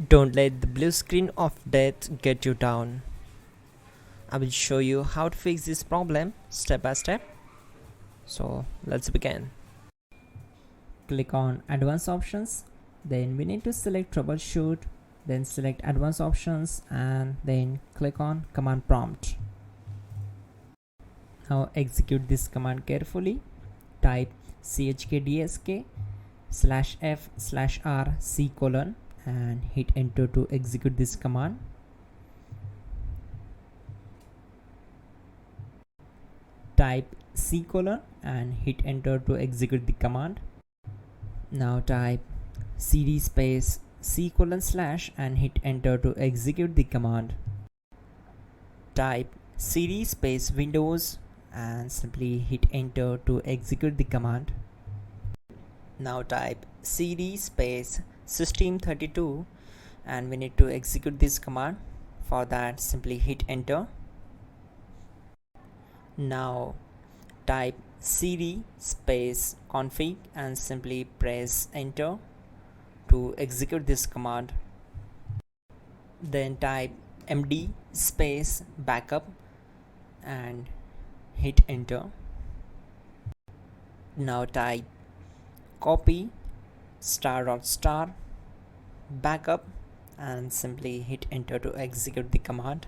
Don't let the blue screen of death get you down. I will show you how to fix this problem step by step. So let's begin. Click on advanced options, then we need to select troubleshoot, then select advanced options and then click on command prompt. Now execute this command carefully. Type chkdsk/f/r/c: and hit enter to execute this command. Type C: and hit enter to execute the command. Now type cd space C: / and hit enter to execute the command. Type cd space Windows and simply hit enter to execute the command. Now type cd space system32 and we need to execute this command. For that, simply hit enter. Now type cd space config and simply press enter to execute this command. Then type md space backup and hit enter. Now type copy ** backup and simply hit enter to execute the command.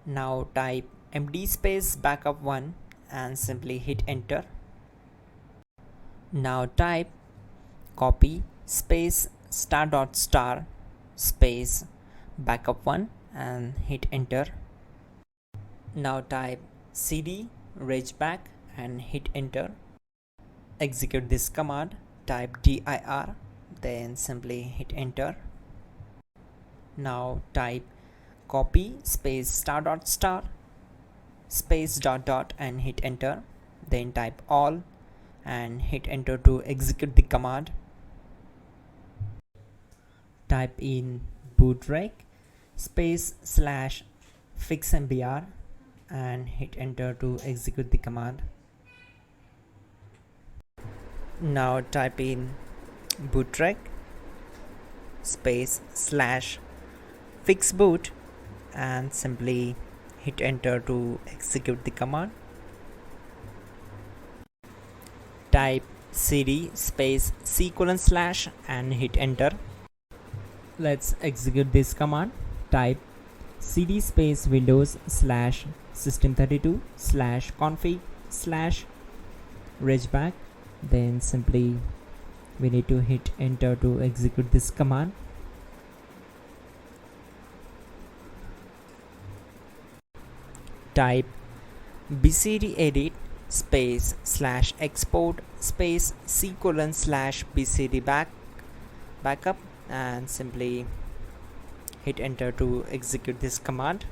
Now type md space backup1 and simply hit enter. Now type copy space ** space backup1 and hit enter. Now type cd regback and hit enter. Execute this command. Type dir, then simply hit enter. Now type copy space ** space ... and hit enter. Then type all and hit enter to execute the command. Type in bootrec space / fixmbr and hit enter to execute the command. Now type in bootrec space / fixboot and simply hit enter to execute the command. Type cd space C: / and hit enter. Let's execute this command. Type cd space Windows /system32 /config /regback. Then simply we need to hit enter to execute this command. Type bcdedit space /export space C: / bcd backup and simply hit enter to execute this command.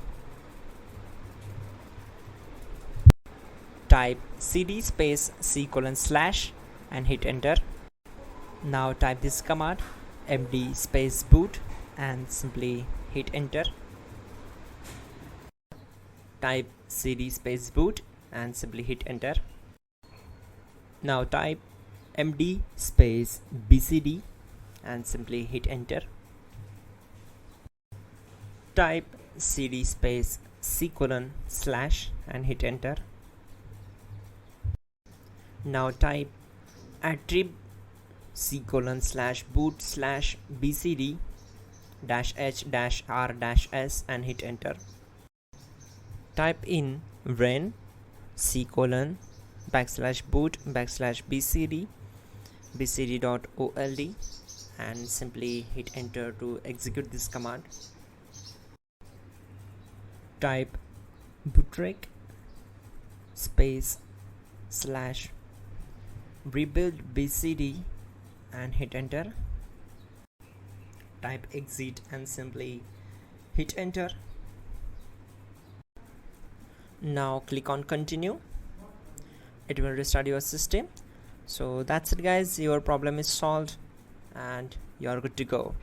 Type cd space C: / and hit enter. Now type this command md space boot and simply hit enter. Type cd space boot and simply hit enter. Now type md space bcd and simply hit enter. Type cd space C: / and hit enter. Now type attrib C: / boot / bcd -h -r -s and hit enter. Type in ren C: / boot /bcd bcd.old and simply hit enter to execute this command. Type bootrec space / rebuild bcd and hit enter. Type exit and simply hit enter. Now click on continue. It will restart your system. So that's it guys, your problem is solved and you are good to go.